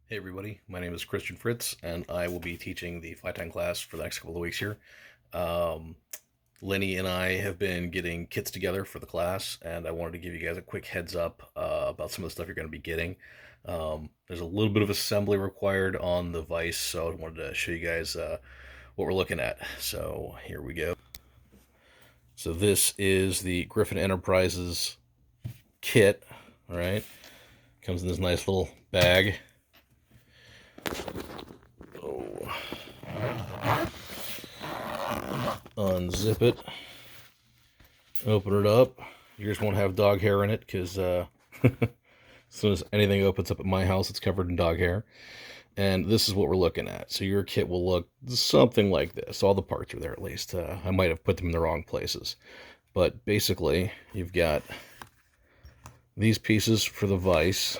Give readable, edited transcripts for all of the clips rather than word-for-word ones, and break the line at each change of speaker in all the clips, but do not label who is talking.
Hey everybody, my name is Christian Fritz, and I will be teaching the fly tying class for the next couple of weeks here. Um, Lenny and I have been getting kits together for the class, and I wanted to give you guys a quick heads up about some of the stuff you're going to be getting. There's a little bit of assembly required on the vise, so I wanted to show you guys what we're looking at. So here we go. So this is the Griffin Enterprises kit, all right? Comes in this nice little bag. Unzip it, open it up. Yours won't have dog hair in it because as soon as anything opens up at my house, it's covered in dog hair. And this is what we're looking at. So your kit will look something like this. All the parts are there at least. I might have put them in the wrong places. But basically, you've got these pieces for the vise.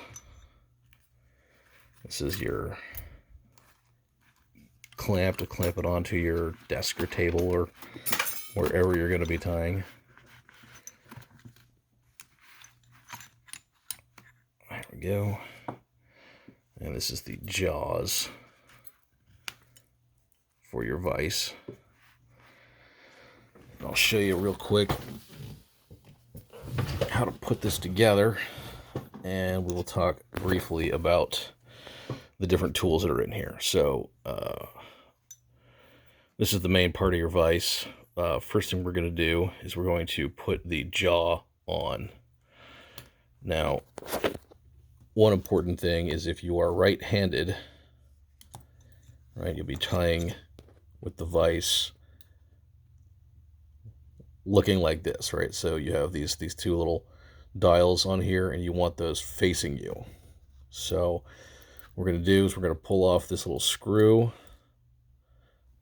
This is your clamp to clamp it onto your desk or table or wherever you're going to be tying. There we go. And this is the jaws for your vise. I'll show you real quick how to put this together, and we will talk briefly about the different tools that are in here. So this is the main part of your vise. First thing we're going to do is we're going to put the jaw on. Now, one important thing is if you are right-handed, right, you'll be tying with the vise looking like this, right? So you have these two little dials on here, and you want those facing you. So what we're going to do is we're going to pull off this little screw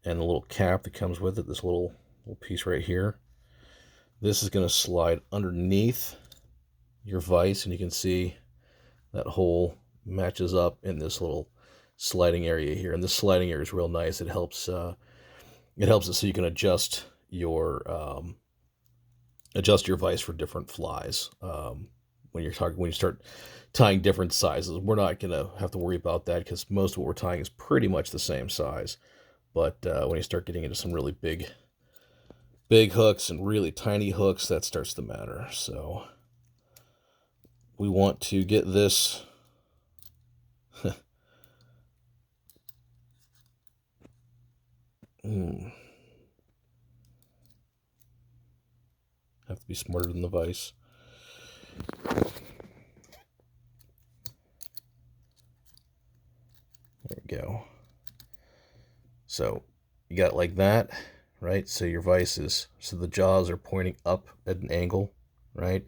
and the little cap that comes with it, this little piece right here. This is going to slide underneath your vise, and you can see that hole matches up in this little sliding area here. And this sliding area is real nice. It helps it so you can adjust your vise for different flies. When you start tying different sizes, we're not gonna have to worry about that because most of what we're tying is pretty much the same size. But when you start getting into some really big hooks and really tiny hooks, that starts to matter. So we want to get this have to be smarter than the vise. There we go. So you got it like that, right? So your vise is, so the jaws are pointing up at an angle, right?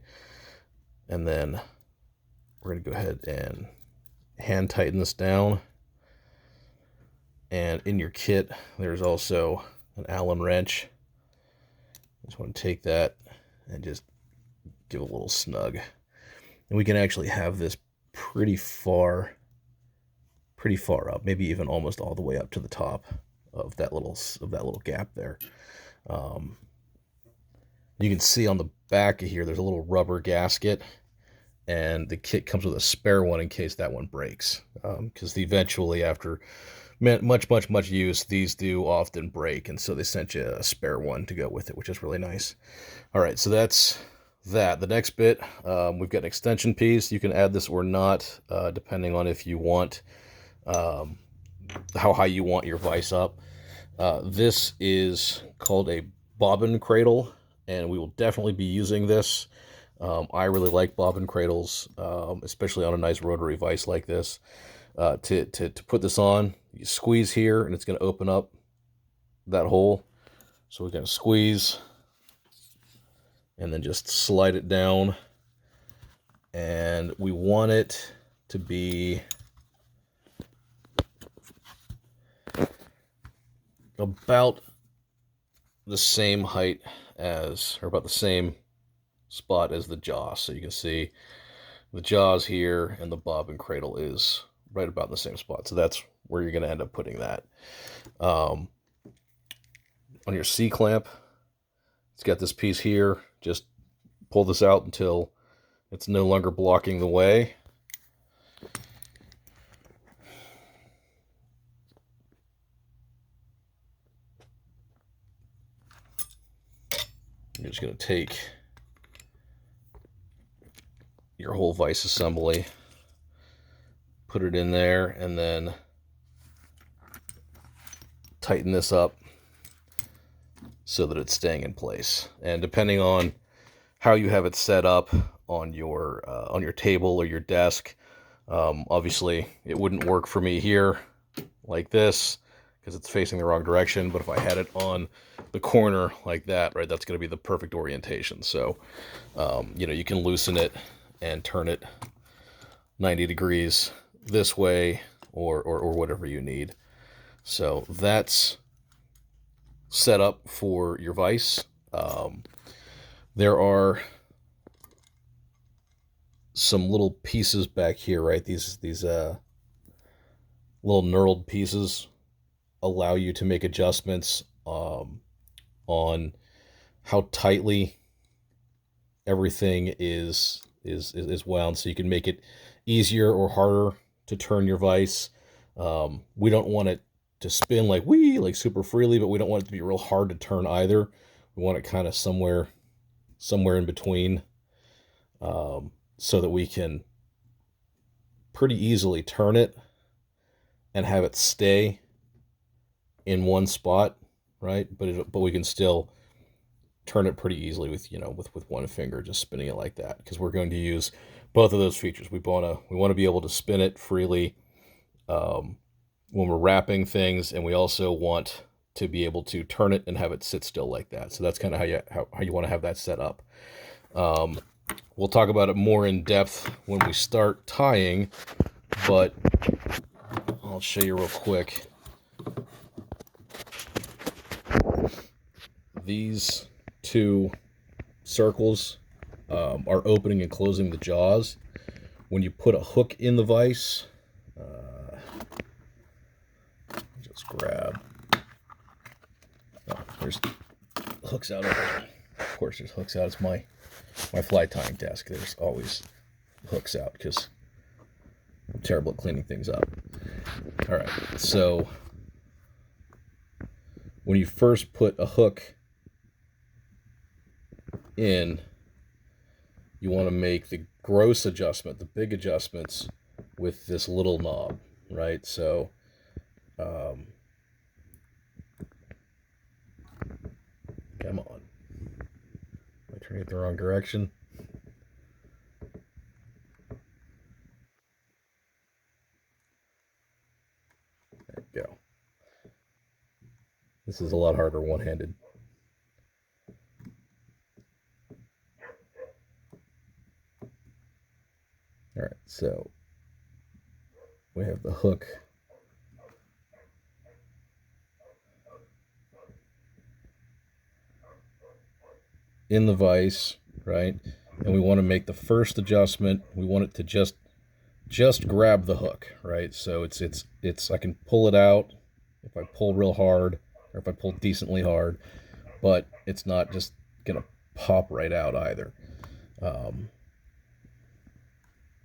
And then we're going to go ahead and hand tighten this down. And in your kit, there's also an Allen wrench. I just want to take that and just give a little snug. And we can actually have this pretty far up, maybe even almost all the way up to the top of that little gap there. You can see on the back of here, there's a little rubber gasket, and the kit comes with a spare one in case that one breaks. Because eventually, after much use, these do often break, and so they sent you a spare one to go with it, which is really nice. All right, so that's that. The next bit, we've got an extension piece. You can add this or not, depending on if you want, how high you want your vise up. This is called a bobbin cradle, and we will definitely be using this. I really like bobbin cradles, especially on a nice rotary vise like this. To put this on, you squeeze here, and it's going to open up that hole. So we're going to squeeze, and then just slide it down. And we want it to be about the same height as, or about the same spot as the jaw. So you can see the jaws here, and the bobbin cradle is right about the same spot. So that's where you're going to end up putting that. On your C-clamp, it's got this piece here. Just pull this out until it's no longer blocking the way. You're just going to take your whole vise assembly, put it in there, and then tighten this up so that it's staying in place. And depending on how you have it set up on your table or your desk, obviously it wouldn't work for me here like this because it's facing the wrong direction. But if I had it on the corner like that, right, that's going to be the perfect orientation. So, you know, you can loosen it and turn it 90 degrees this way or whatever you need. So that's set up for your vise. There are some little pieces back here, right? These little knurled pieces allow you to make adjustments on how tightly everything is wound, so you can make it easier or harder to turn your vise. We don't want it to spin like super freely, but we don't want it to be real hard to turn either. We want it kind of somewhere in between, so that we can pretty easily turn it and have it stay in one spot, right? But we can still turn it pretty easily with one finger, just spinning it like that, because we're going to use both of those features. We want to be able to spin it freely when we're wrapping things, and we also want to be able to turn it and have it sit still like that. So that's kind of how you want to have that set up. We'll talk about it more in depth when we start tying, but I'll show you real quick. These two circles are opening and closing the jaws. When you put a hook in the vise, just grab. Oh, there's hooks out over there. Of course, there's hooks out. It's my fly tying desk. There's always hooks out because I'm terrible at cleaning things up. All right, so when you first put a hook in, you want to make the gross adjustment, the big adjustments, with this little knob, right? So come on, am I turning it the wrong direction? There we go. This is a lot harder one-handed. All right, so we have the hook in the vise, right? And we want to make the first adjustment. We want it to just grab the hook, right? So it's I can pull it out if I pull real hard or if I pull decently hard, but it's not just gonna pop right out either.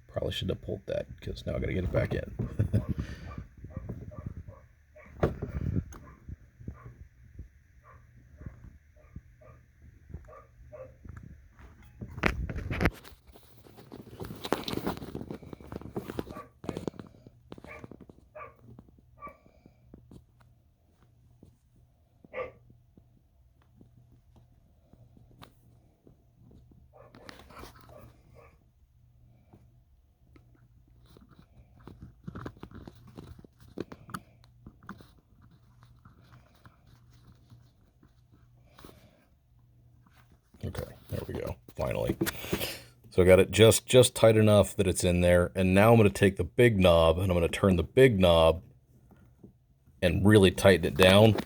Probably should have pulled that because now I gotta get it back in. Okay, there we go, finally. So I got it just tight enough that it's in there, and now I'm going to take the big knob, and I'm going to turn the big knob and really tighten it down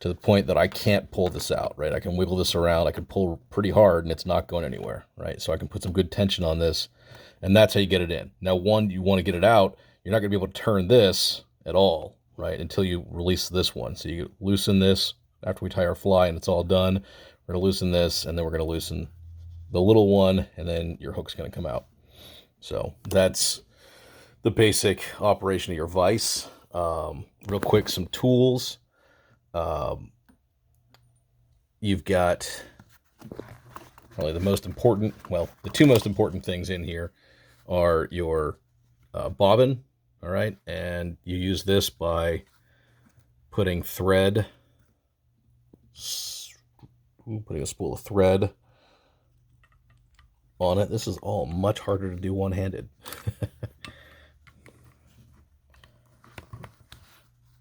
to the point that I can't pull this out, right? I can wiggle this around, I can pull pretty hard, and it's not going anywhere, right? So I can put some good tension on this, and that's how you get it in. Now, you want to get it out, you're not going to be able to turn this at all, right, until you release this one. So you loosen this after we tie our fly, and it's all done. We're going to loosen this, and then we're going to loosen the little one, and then your hook's going to come out. So that's the basic operation of your vise. Real quick, some tools. You've got Probably the most important, well, the two most important things in here are your bobbin, all right? And you use this by putting thread, putting a spool of thread on it. This is all much harder to do one-handed.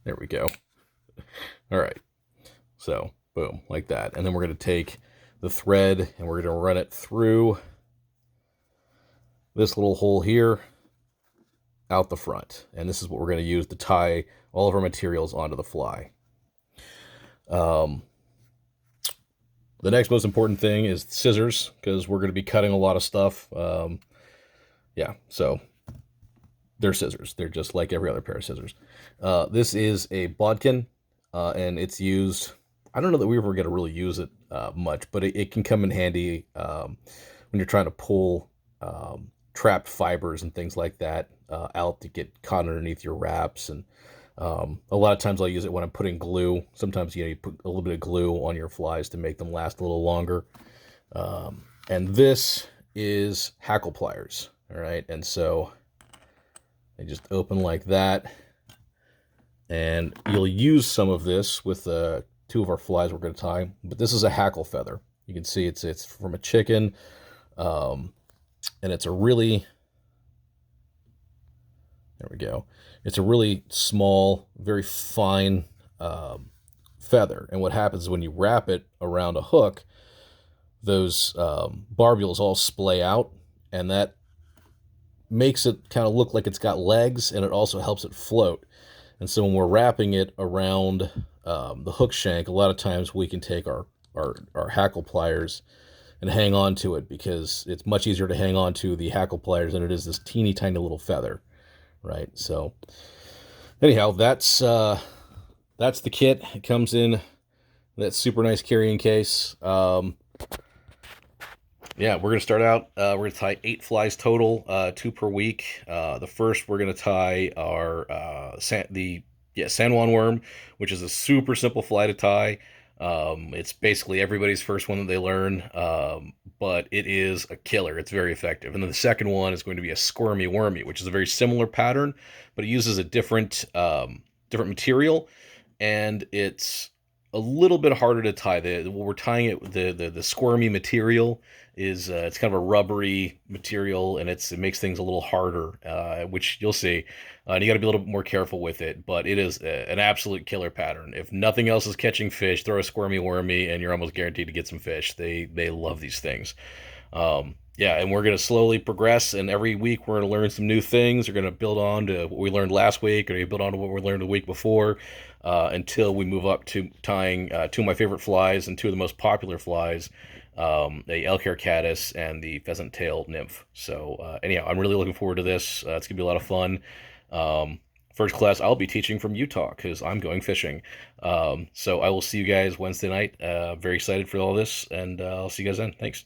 There we go. All right. So, boom, like that. And then we're going to take the thread and we're going to run it through this little hole here out the front. And this is what we're going to use to tie all of our materials onto the fly. The next most important thing is scissors, because we're going to be cutting a lot of stuff. Yeah, so they're scissors. They're just like every other pair of scissors. This is a bodkin, and it's used, I don't know that we ever get to really use it much, but it can come in handy when you're trying to pull trapped fibers and things like that out to get caught underneath your wraps. And a lot of times I'll use it when I'm putting glue. Sometimes you put a little bit of glue on your flies to make them last a little longer. And this is hackle pliers, all right? And so they just open like that. And you'll use some of this with two of our flies we're going to tie, but this is a hackle feather. You can see it's from a chicken, and it's a really, there we go. It's a really small, very fine feather. And what happens when you wrap it around a hook, those barbules all splay out, and that makes it kind of look like it's got legs, and it also helps it float. And so when we're wrapping it around the hook shank, a lot of times we can take our hackle pliers and hang on to it, because it's much easier to hang on to the hackle pliers than it is this teeny tiny little feather, right? So anyhow, that's the kit. It comes in that super nice carrying case. Yeah, we're going to start out, we're going to tie 8 flies total, 2 per week. The first, we're going to tie our San Juan worm, which is a super simple fly to tie. It's basically everybody's first one that they learn, but it is a killer. It's very effective. And then the second one is going to be a squirmy wormy, which is a very similar pattern, but it uses a different material, and it's a little bit harder to tie. What we're tying it, the squirmy material is it's kind of a rubbery material, and it makes things a little harder, which you'll see. And you got to be a little bit more careful with it, but it is an absolute killer pattern. If nothing else is catching fish, throw a squirmy wormy, and you're almost guaranteed to get some fish. They love these things. Yeah, and we're going to slowly progress, and every week we're going to learn some new things. We're going to build on to what we learned last week, or build on to what we learned the week before, until we move up to tying 2 of my favorite flies and 2 of the most popular flies, the elk hair caddis and the pheasant tail nymph. So anyhow, I'm really looking forward to this. It's going to be a lot of fun. First class, I'll be teaching from Utah because I'm going fishing. So I will see you guys Wednesday night. Very excited for all this, and I'll see you guys then. Thanks.